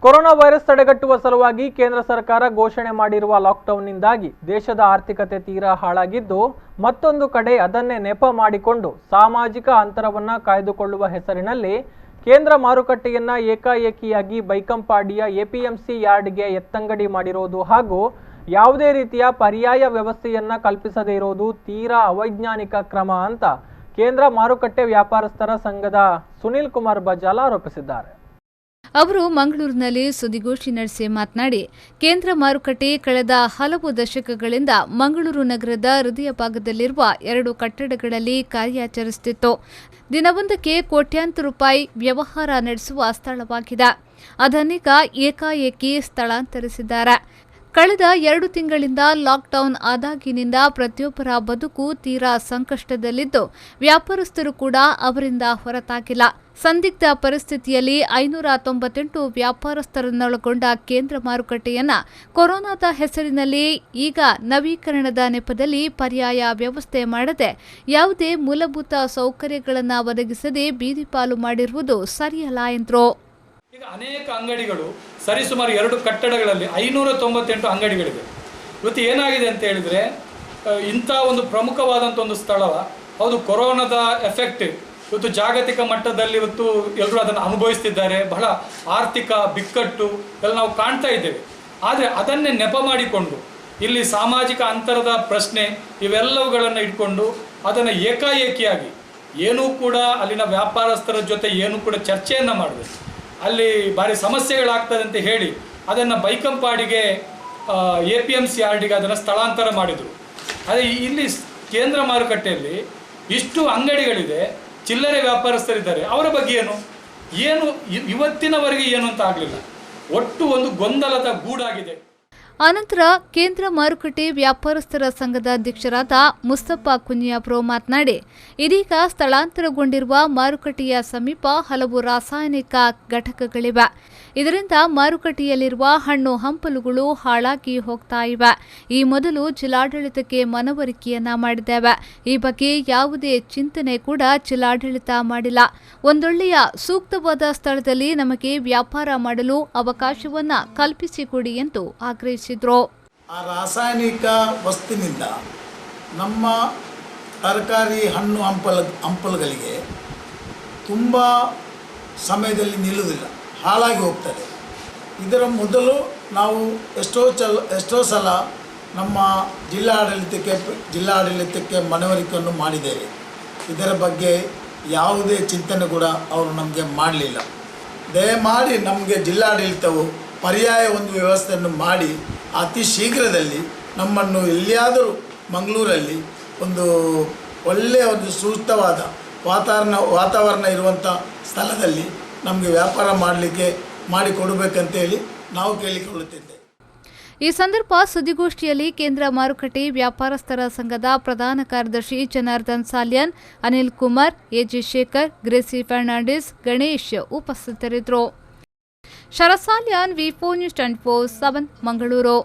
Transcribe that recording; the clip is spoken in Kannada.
ಕೊರೋನಾ ವೈರಸ್ ತಡೆಗಟ್ಟುವ ಸಲುವಾಗಿ ಕೇಂದ್ರ ಸರ್ಕಾರ ಘೋಷಣೆ ಮಾಡಿರುವ ಲಾಕ್ಡೌನ್ನಿಂದಾಗಿ ದೇಶದ ಆರ್ಥಿಕತೆ ತೀರಾ ಹಾಳಾಗಿದ್ದು, ಮತ್ತೊಂದು ಕಡೆ ಅದನ್ನೇ ನೆಪ ಮಾಡಿಕೊಂಡು ಸಾಮಾಜಿಕ ಅಂತರವನ್ನು ಕಾಯ್ದುಕೊಳ್ಳುವ ಹೆಸರಿನಲ್ಲಿ ಕೇಂದ್ರ ಮಾರುಕಟ್ಟೆಯನ್ನ ಏಕಾಏಕಿಯಾಗಿ ಬೈಕಂಪಾಡಿಯ ಎಪಿಎಂಸಿ ಯಾರ್ಡ್ಗೆ ಎತ್ತಂಗಡಿ ಮಾಡಿರೋದು ಹಾಗೂ ಯಾವುದೇ ರೀತಿಯ ಪರ್ಯಾಯ ವ್ಯವಸ್ಥೆಯನ್ನ ಕಲ್ಪಿಸದೇ ಇರೋದು ತೀರಾ ಅವೈಜ್ಞಾನಿಕ ಕ್ರಮ ಅಂತ ಕೇಂದ್ರ ಮಾರುಕಟ್ಟೆ ವ್ಯಾಪಾರಸ್ಥರ ಸಂಘದ ಸುನಿಲ್ ಕುಮಾರ್ ಬಜಾಲ್ ಆರೋಪಿಸಿದ್ದಾರೆ. ಅವರು ಮಂಗಳೂರಿನಲ್ಲಿ ಸುದ್ದಿಗೋಷ್ಠಿ ನಡೆಸಿ ಮಾತನಾಡಿ, ಕೇಂದ್ರ ಮಾರುಕಟ್ಟೆ ಕಳೆದ ಹಲವು ದಶಕಗಳಿಂದ ಮಂಗಳೂರು ನಗರದ ಹೃದಯ ಭಾಗದಲ್ಲಿರುವ 2 ಕಟ್ಟಡಗಳಲ್ಲಿ ಕಾರ್ಯಾಚರಿಸುತ್ತಿತ್ತು. ದಿನವೊಂದಕ್ಕೆ ಕೋಟ್ಯಾಂತರ ರೂಪಾಯಿ ವ್ಯವಹಾರ ನಡೆಸುವ ಸ್ಥಳವಾಗಿದೆ. ಅದನ್ನೀಗ ಏಕಾಏಕಿ ಸ್ಥಳಾಂತರಿಸಿದ್ದಾರೆ. ಕಳೆದ 2 ತಿಂಗಳಿಂದ ಲಾಕ್ಡೌನ್ ಆದಾಗಿನಿಂದ ಪ್ರತಿಯೊಬ್ಬರ ಬದುಕು ತೀರಾ ಸಂಕಷ್ಟದಲ್ಲಿದ್ದು, ವ್ಯಾಪಾರಸ್ಥರು ಕೂಡ ಅವರಿಂದ ಹೊರತಾಗಿಲ್ಲ. ಸಂದಿಗ್ಧ ಪರಿಸ್ಥಿತಿಯಲ್ಲಿ 598 ವ್ಯಾಪಾರಸ್ಥರನ್ನೊಳಗೊಂಡ ಕೇಂದ್ರ ಮಾರುಕಟ್ಟೆಯನ್ನ ಕೊರೋನಾದ ಹೆಸರಿನಲ್ಲಿ ಈಗ ನವೀಕರಣದ ನೆಪದಲ್ಲಿ ಪರ್ಯಾಯ ವ್ಯವಸ್ಥೆ ಮಾಡದೆ ಯಾವುದೇ ಮೂಲಭೂತ ಸೌಕರ್ಯಗಳನ್ನು ಒದಗಿಸದೆ ಬೀದಿಪಾಲು ಮಾಡಿರುವುದು ಸರಿಯಲ್ಲ ಎಂದರು. ಈಗ ಅನೇಕ ಅಂಗಡಿಗಳು ಸರಿಸುಮಾರು 2 ಕಟ್ಟಡಗಳಲ್ಲಿ 598 ಅಂಗಡಿಗಳಿವೆ. ಇವತ್ತು ಏನಾಗಿದೆ ಅಂತ ಹೇಳಿದರೆ, ಇಂಥ ಒಂದು ಪ್ರಮುಖವಾದಂಥ ಒಂದು ಸ್ಥಳ, ಹೌದು, ಕೊರೋನಾದ ಎಫೆಕ್ಟ್ ಇವತ್ತು ಜಾಗತಿಕ ಮಟ್ಟದಲ್ಲಿ ಇವತ್ತು ಎಲ್ಲರೂ ಅದನ್ನು ಅನುಭವಿಸ್ತಿದ್ದಾರೆ. ಬಹಳ ಆರ್ಥಿಕ ಬಿಕ್ಕಟ್ಟು ಎಲ್ಲ ನಾವು ಕಾಣ್ತಾ ಇದ್ದೇವೆ. ಆದರೆ ಅದನ್ನೇ ನೆಪ ಮಾಡಿಕೊಂಡು ಇಲ್ಲಿ ಸಾಮಾಜಿಕ ಅಂತರದ ಪ್ರಶ್ನೆ ಇವೆಲ್ಲವುಗಳನ್ನು ಇಟ್ಕೊಂಡು ಅದನ್ನು ಏಕಾಏಕಿಯಾಗಿ ಏನೂ ಕೂಡ ಅಲ್ಲಿನ ವ್ಯಾಪಾರಸ್ಥರ ಜೊತೆ ಏನೂ ಕೂಡ ಚರ್ಚೆಯನ್ನು ಮಾಡಬೇಕು, ಅಲ್ಲಿ ಭಾರಿ ಸಮಸ್ಯೆಗಳಾಗ್ತದೆ ಅಂತ ಹೇಳಿ ಅದನ್ನು ಬೈಕಂಪಾಡಿಗೆ APMC ಯಾರ್ಡಿಗೆ ಅದನ್ನು ಸ್ಥಳಾಂತರ ಮಾಡಿದರು. ಅದೇ ಇಲ್ಲಿ ಕೇಂದ್ರ ಮಾರುಕಟ್ಟೆಯಲ್ಲಿ ಇಷ್ಟು ಅಂಗಡಿಗಳಿದೆ, ಚಿಲ್ಲರೆ ವ್ಯಾಪಾರಸ್ಥರಿದ್ದಾರೆ, ಅವರ ಬಗ್ಗೆ ಏನು ಇವತ್ತಿನವರೆಗೆ ಏನು ಅಂತ ಆಗಲಿಲ್ಲ. ಒಟ್ಟು ಒಂದು ಗೊಂದಲದ ಗೂಡಾಗಿದೆ. ಅನಂತರ ಕೇಂದ್ರ ಮಾರುಕಟ್ಟೆ ವ್ಯಾಪಾರಸ್ಥರ ಸಂಘದ ಅಧ್ಯಕ್ಷರಾದ ಮುಸ್ತಫಾ ಕುಂಜಿಯಾಪ್ರೋ ಮಾತನಾಡಿ, ಇದೀಗ ಸ್ಥಳಾಂತರಗೊಂಡಿರುವ ಮಾರುಕಟ್ಟೆಯ ಸಮೀಪ ಹಲವು ರಾಸಾಯನಿಕ ಘಟಕಗಳಿವೆ. ಇದರಿಂದ ಮಾರುಕಟ್ಟೆಯಲ್ಲಿರುವ ಹಣ್ಣು ಹಂಪಲುಗಳು ಹಾಳಾಗಿ ಹೋಗ್ತಾ ಇವೆ. ಈ ಮೊದಲು ಜಿಲ್ಲಾಡಳಿತಕ್ಕೆ ಮನವರಿಕೆಯನ್ನ ಮಾಡಿದ್ದೇವೆ. ಈ ಬಗ್ಗೆ ಯಾವುದೇ ಚಿಂತನೆ ಕೂಡ ಜಿಲ್ಲಾಡಳಿತ ಮಾಡಿಲ್ಲ. ಒಂದೊಳ್ಳೆಯ ಸೂಕ್ತವಾದ ಸ್ಥಳದಲ್ಲಿ ನಮಗೆ ವ್ಯಾಪಾರ ಮಾಡಲು ಅವಕಾಶವನ್ನ ಕಲ್ಪಿಸಿಕೊಡಿ ಎಂದು ಆಗ್ರಹಿಸಿದರು. ಆ ರಾಸಾಯನಿಕ ವಸ್ತುವಿನಿಂದ ನಮ್ಮ ತರಕಾರಿ ಹಣ್ಣು ಹಂಪಲುಗಳಿಗೆ ತುಂಬ ಸಮಯದಲ್ಲಿ ನಿಲ್ಲುವುದಿಲ್ಲ, ಹಾಳಾಗಿ ಹೋಗ್ತದೆ. ಇದರ ಮೊದಲು ನಾವು ಎಷ್ಟೋ ಸಲ ನಮ್ಮ ಜಿಲ್ಲಾಡಳಿತಕ್ಕೆ ಮನವರಿಕೆಯನ್ನು ಮಾಡಿದ್ದೇವೆ. ಇದರ ಬಗ್ಗೆ ಯಾವುದೇ ಚಿಂತನೆ ಕೂಡ ಅವರು ನಮಗೆ ಮಾಡಲಿಲ್ಲ. ದಯಮಾಡಿ ನಮಗೆ ಜಿಲ್ಲಾಡಳಿತವು ಪರ್ಯಾಯ ಒಂದು ವ್ಯವಸ್ಥೆಯನ್ನು ಮಾಡಿ ಅತಿ ಶೀಘ್ರದಲ್ಲಿ ನಮ್ಮನ್ನು ಎಲ್ಲಿಯಾದರೂ ಮಂಗಳೂರಲ್ಲಿ ಒಂದು ಒಳ್ಳೆಯ ಒಂದು ಸೂಕ್ತವಾದ ವಾತಾವರಣ ಇರುವಂಥ ಸ್ಥಳದಲ್ಲಿ ನಮಗೆ ವ್ಯಾಪಾರ ಮಾಡಲಿಕ್ಕೆ ಮಾಡಿಕೊಡಬೇಕಂತೇಳಿ ನಾವು ಕೇಳಿಕೊಳ್ಳುತ್ತಿದ್ದೇವೆ. ಈ ಸಂದರ್ಭ ಸುದ್ದಿಗೋಷ್ಠಿಯಲ್ಲಿ ಕೇಂದ್ರ ಮಾರುಕಟ್ಟೆ ವ್ಯಾಪಾರಸ್ಥರ ಸಂಘದ ಪ್ರಧಾನ ಕಾರ್ಯದರ್ಶಿ ಜನಾರ್ದನ್ ಸಾಲ್ಯನ್, ಅನಿಲ್ ಕುಮಾರ್, ಎಜಿ ಶೇಖರ್, ಗ್ರೇಸಿ ಫರ್ನಾಂಡಿಸ್, ಗಣೇಶ್ ಉಪಸ್ಥಿತರಿದ್ದರು. ಶರಸಾಲ್ಯನ್, V4 News 24/7 ಮಂಗಳೂರು.